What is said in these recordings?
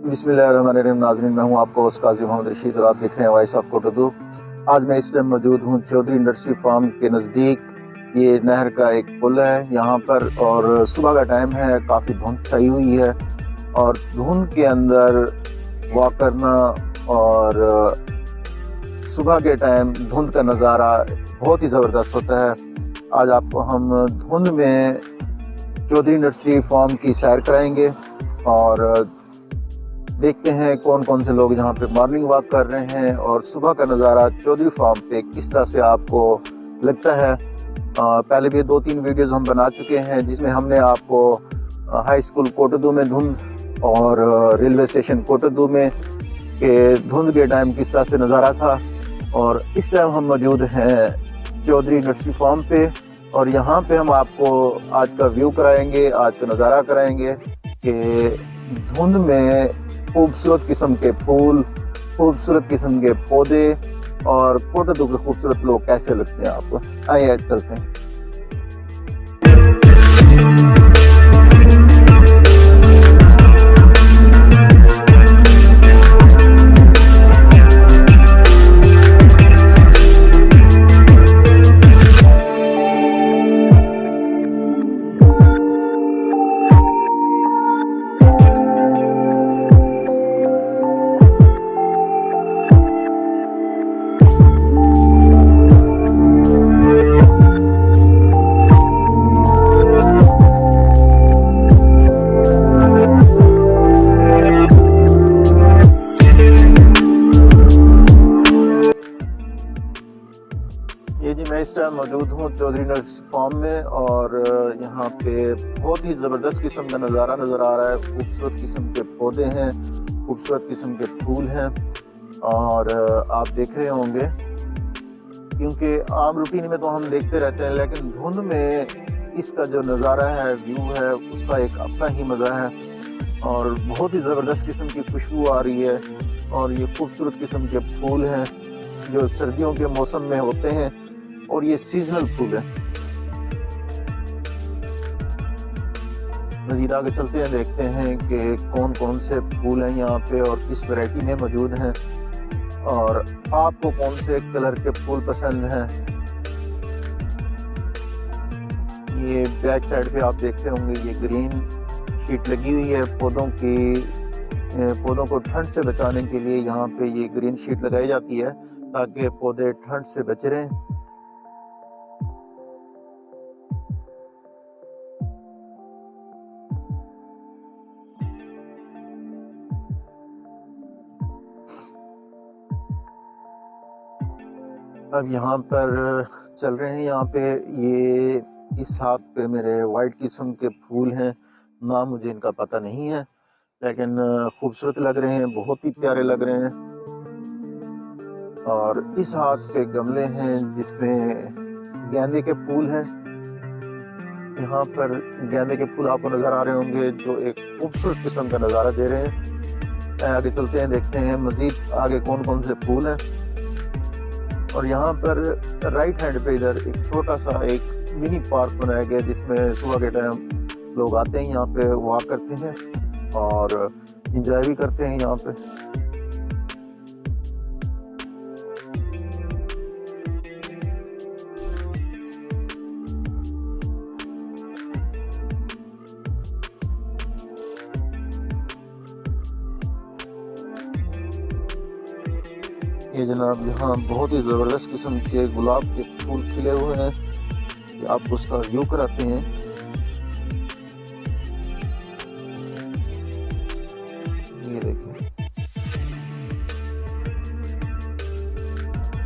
बिस्मिल्लाहिर्रहमानिर्रहीम। नाज़रीन, मैं हूं आपका होस्ट काजी मोहम्मद रशीद और आप देख रहे हैं वॉइस ऑफ कोटोदू। आज मैं इस टाइम मौजूद हूं चौधरी इंडस्ट्री फार्म के नज़दीक। ये नहर का एक पुल है यहाँ पर और सुबह का टाइम है, काफ़ी धुंध छाई हुई है और धुंध के अंदर वॉक करना और सुबह के टाइम धुंध का नज़ारा बहुत ही ज़बरदस्त होता है। आज आपको हम धुंध में चौधरी इंडस्ट्री फार्म की सैर कराएंगे और देखते हैं कौन कौन से लोग यहाँ पे मॉर्निंग वॉक कर रहे हैं और सुबह का नज़ारा चौधरी फार्म पे किस तरह से आपको लगता है। पहले भी 2-3 वीडियोस हम बना चुके हैं जिसमें हमने आपको हाई स्कूल कोटोदू में धुंध और रेलवे स्टेशन कोटोदू में के धुंध के टाइम किस तरह से नज़ारा था। और इस टाइम हम मौजूद हैं चौधरी इंडस्ट्री फार्म पे और यहाँ पे हम आपको आज का व्यू कराएंगे, आज का नज़ारा कराएंगे कि धुंध में खूबसूरत किस्म के फूल, खूबसूरत किस्म के पौधे और कोटोदू के खूबसूरत लोग कैसे लगते हैं आपको। आइए चलते हैं। ये जी मैं इस टाइम मौजूद हूँ चौधरी इंडस्ट्री फार्म में और यहाँ पे बहुत ही ज़बरदस्त किस्म का नज़ारा नज़र आ रहा है। खूबसूरत किस्म के पौधे हैं, खूबसूरत किस्म के फूल हैं और आप देख रहे होंगे क्योंकि आम रूटीन में तो हम देखते रहते हैं लेकिन धुंध में इसका जो नज़ारा है, व्यू है, उसका एक अपना ही मज़ा है और बहुत ही ज़बरदस्त किस्म की खुशबू आ रही है। और ये खूबसूरत किस्म के फूल हैं जो सर्दियों के मौसम में होते हैं और ये सीजनल फूल है। मज़ीद आगे चलते हैं, देखते हैं कि कौन कौन से फूल हैं यहाँ पे और किस वैरायटी में मौजूद हैं और आपको कौन से कलर के फूल पसंद हैं। ये बैक साइड पे आप देखते होंगे ये ग्रीन शीट लगी हुई है पौधों को ठंड से बचाने के लिए। यहाँ पे ये ग्रीन शीट लगाई जाती है ताकि पौधे ठंड से बच रहें। अब यहाँ पर चल रहे हैं, यहाँ पे ये इस हाथ पे मेरे वाइट किस्म के फूल हैं, नाम मुझे इनका पता नहीं है लेकिन खूबसूरत लग रहे हैं, बहुत ही प्यारे लग रहे हैं। और इस हाथ पे गमले हैं जिसमें गेंदे के फूल हैं। यहाँ पर गेंदे के फूल आपको नज़र आ रहे होंगे जो एक खूबसूरत किस्म का नज़ारा दे रहे हैं। आगे चलते हैं, देखते हैं मज़ीद आगे कौन कौन से फूल हैं। और यहाँ पर राइट हैंड पे इधर एक छोटा सा एक मिनी पार्क बनाया गया जिसमें सुबह के टाइम लोग आते हैं, यहाँ पे वॉक करते हैं और एंजॉय भी करते हैं यहाँ पे। ये जनाब यहाँ बहुत ही ज़बरदस्त किस्म के गुलाब के फूल खिले हुए हैं, ये आपको उसका व्यू कराते हैं। ये देखें,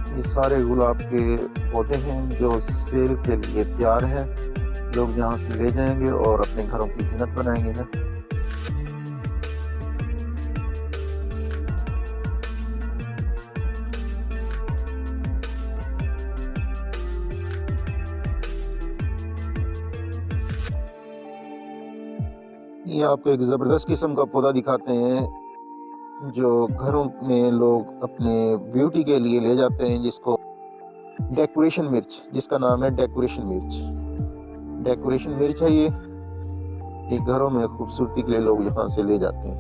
ये सारे गुलाब के पौधे हैं जो सेल के लिए तैयार हैं। लोग यहाँ से ले जाएंगे और अपने घरों की ज़ीनत बनाएंगे ना। ये आपको एक ज़बरदस्त किस्म का पौधा दिखाते हैं जो घरों में लोग अपने ब्यूटी के लिए ले जाते हैं, जिसको डेकोरेशन मिर्च, जिसका नाम है डेकोरेशन मिर्च। डेकोरेशन मिर्च है ये घरों में खूबसूरती के लिए लोग यहाँ से ले जाते हैं।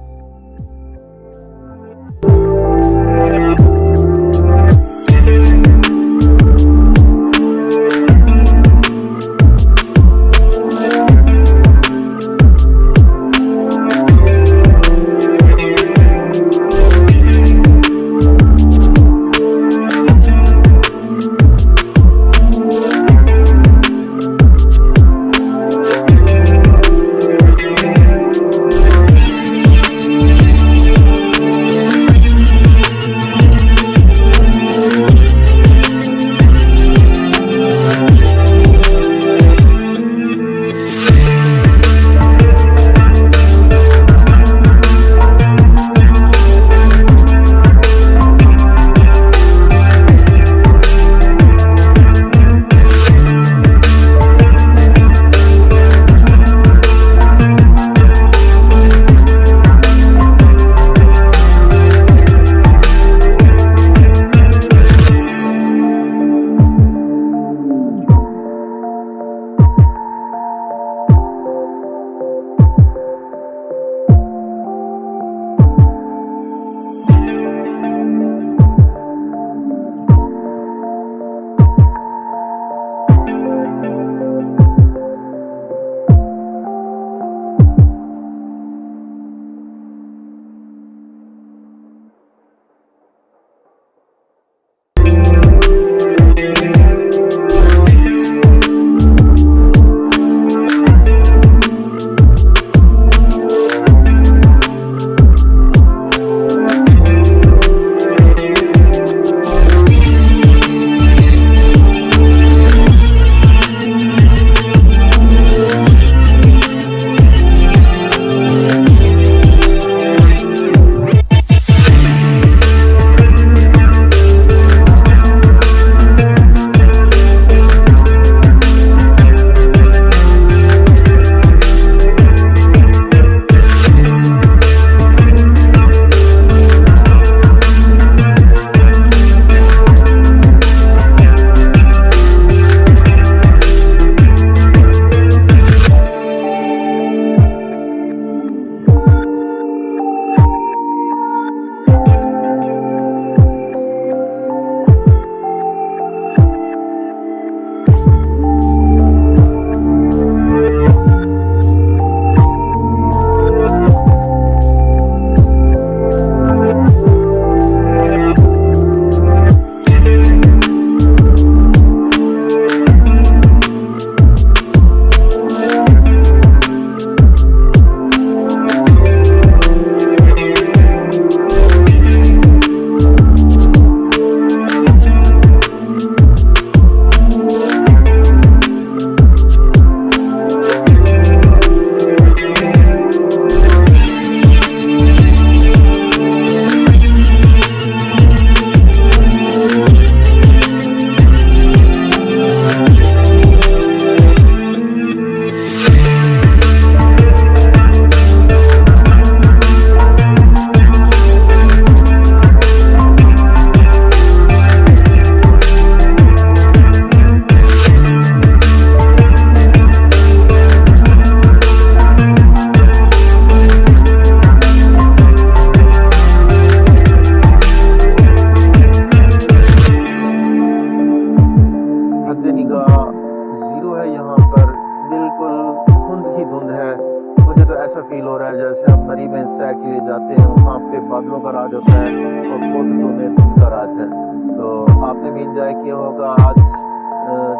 सैर के लिए जाते हैं, वहाँ पे बादलों का राज होता है और कोटद्दू में धुंध का राज है। तो आपने भी इंजॉय किया होगा आज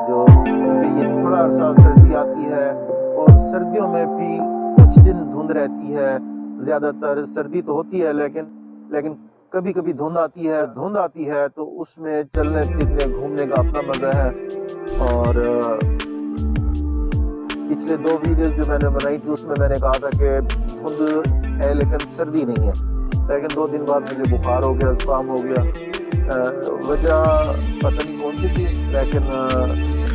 जो, क्योंकि ये थोड़ा सा सर्दी आती है और सर्दियों में भी कुछ दिन धुंध रहती है। ज़्यादातर सर्दी तो होती है लेकिन कभी कभी धुंध आती है तो उसमें चलने फिरने घूमने का अपना मजा है। और पिछले 2 वीडियोस जो मैंने बनाई थी उसमें मैंने कहा था कि धुंध है लेकिन सर्दी नहीं है, लेकिन 2 दिन बाद मुझे बुखार हो गया, जुकाम हो गया। वजह पता नहीं कौन सी थी, लेकिन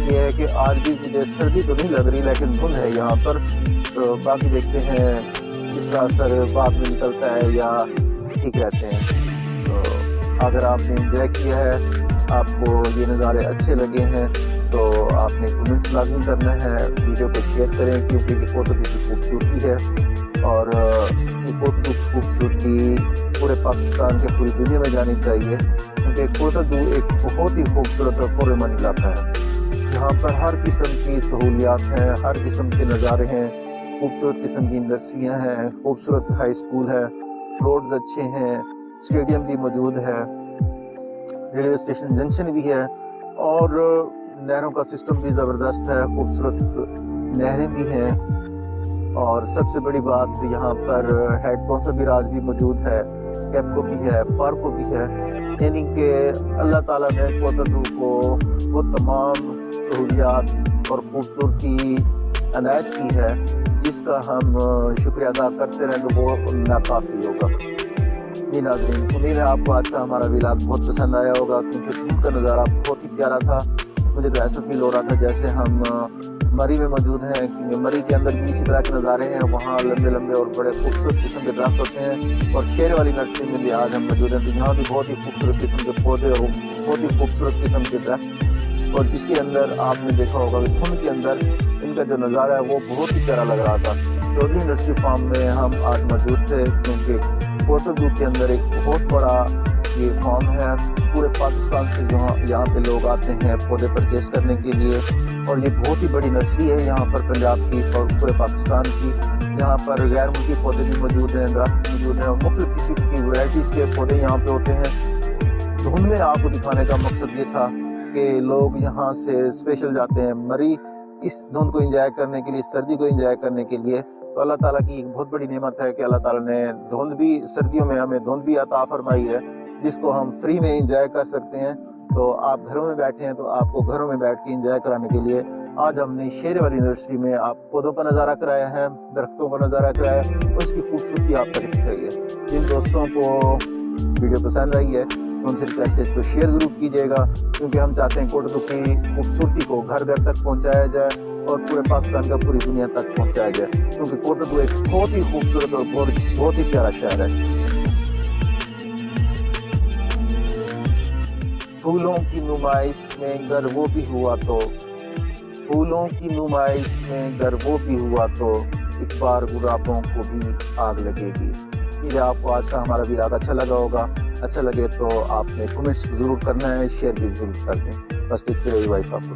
ये है कि आज भी मुझे सर्दी तो नहीं लग रही लेकिन धुंध है यहाँ पर। तो बाकी देखते हैं इसका असर बाद में निकलता है या ठीक रहते हैं। तो अगर आपने एंजॉय किया है, आपको ये नज़ारे अच्छे लगे हैं, तो आपने कमेंट्स लाजमी करना है, वीडियो को शेयर करें, क्योंकि ये कोटद्दू की खूबसूरती है और ये कोटद्दू की खूबसूरती पूरे पाकिस्तान के पूरी दुनिया में जानी चाहिए, क्योंकि कोटद्दू एक बहुत ही खूबसूरत और पुरअमन इलाका है। यहाँ पर हर किस्म की सहूलियात हैं, हर किस्म के नज़ारे हैं, खूबसूरत किस्म की इंडस्ट्रियाँ हैं, खूबसूरत हाई स्कूल है, रोड्स अच्छे हैं, स्टेडियम भी मौजूद है, रेलवे स्टेशन जंक्शन भी है और नहरों का सिस्टम भी ज़बरदस्त है, खूबसूरत नहरें भी हैं। और सबसे बड़ी बात यहाँ पर हेड कॉन्सर्वेराज भी मौजूद है, कैप्को भी है, पार्को भी है, यानी कि अल्लाह ताला ने कोटद्दू को वो तमाम सहूलियात और खूबसूरती अनायत की है, जिसका हम शुक्रिया अदा करते रहें तो वो नाकाफ़ी होगा। जी नाज़रीन, उम्मीद है आपको आज का हमारा व्लॉग बहुत पसंद आया होगा, क्योंकि धूप का नज़ारा बहुत ही प्यारा था। मुझे तो ऐसा फील हो रहा था जैसे हम मरी में मौजूद हैं, क्योंकि मरी के अंदर भी इसी तरह के नज़ारे हैं। वहाँ लंबे लंबे और बड़े खूबसूरत किस्म के दरख्त होते हैं और शेर वाली नर्सरी में भी आज हम मौजूद हैं, तो यहाँ भी बहुत ही खूबसूरत किस्म के पौधे और बहुत ही खूबसूरत किस्म के दरख्त, और जिसके अंदर आपने देखा होगा कि धुंध के अंदर इनका जो नज़ारा है वो बहुत ही प्यारा लग रहा था। चौधरी नर्सरी फार्म में हम आज मौजूद थे, क्योंकि कोटद्दू के अंदर एक बहुत बड़ा ये फार्म है। पूरे पाकिस्तान से जो यहाँ पे लोग आते हैं पौधे परचेज करने के लिए, और ये बहुत ही बड़ी नर्सरी है यहाँ पर पंजाब की और पूरे पाकिस्तान की। यहाँ पर गैर मुल्की पौधे भी मौजूद हैं, दरख्त मौजूद हैं और मुख्तलिफ किस्म की वैराइटीज़ के पौधे यहाँ पे होते हैं। धुंध में आपको दिखाने का मकसद ये था कि लोग यहाँ से स्पेशल जाते हैं मरी इस धुंध को एंजॉय करने के लिए, सर्दी को एंजॉय करने के लिए। तो अल्लाह ताला की एक बहुत बड़ी नेमत है कि अल्लाह ताला ने धुंध भी, सर्दियों में हमें धुंध भी अता फरमाई है, जिसको हम फ्री में एंजॉय कर सकते हैं। तो आप घरों में बैठे हैं तो आपको घरों में बैठ के एंजॉय कराने के लिए आज हमने शेर वाली नर्सरी में आप पौधों का नज़ारा कराया है, दरख्तों का नज़ारा कराया और उसकी खूबसूरती आप तक दिखाई है। जिन दोस्तों को वीडियो पसंद आई है उनसे रिक्वेस्ट है इसको शेयर ज़रूर कीजिएगा, क्योंकि हम चाहते हैं कोटद्दू की खूबसूरती को घर घर तक पहुँचाया जाए और पूरे पाकिस्तान का पूरी दुनिया तक पहुँचाया जाए, क्योंकि कोटद्दू एक बहुत ही खूबसूरत और बहुत ही प्यारा शहर है। फूलों की नुमाइश में गर वो भी हुआ तो, फूलों की नुमाइश में गर वो भी हुआ तो, एक बार गुलाबों को भी आग लगेगी। ये आपको आज का हमारा व्लॉग अच्छा लगा होगा। अच्छा लगे तो आपने कमेंट्स ज़रूर करना है, शेयर भी ज़रूर कर दें। बस देखते रहिए भाई साहब को।